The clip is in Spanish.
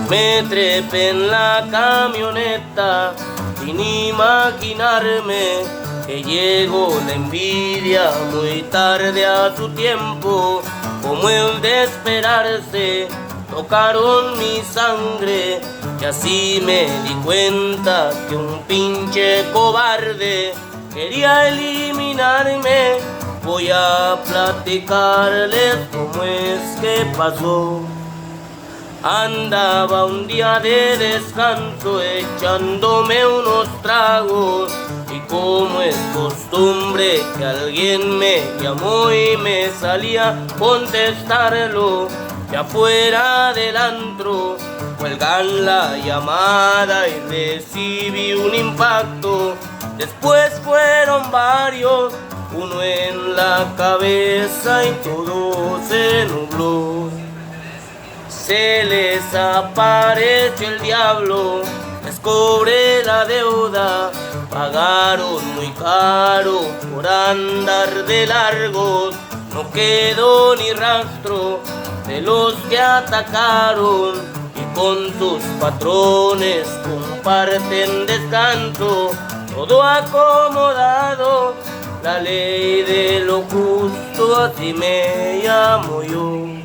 Me trepé en la camioneta sin imaginarme que llegó la envidia muy tarde a su tiempo. Como el de esperarse, tocaron mi sangre y así me di cuenta que un pinche cobarde quería eliminarme. Voy a platicarles cómo es que pasó. Andaba un día de descanso echándome unos tragos y como es costumbre que alguien me llamó y me salía a contestarlo, de afuera del antro cuelgan la llamada y recibí un impacto. Después fueron varios, uno en la cabeza y todo se nubló. Se les apareció el diablo, les cobré la deuda, pagaron muy caro por andar de largos, no quedó ni rastro de los que atacaron y con sus patrones comparten descanso, todo acomodado, la ley de lo justo así me llamo yo.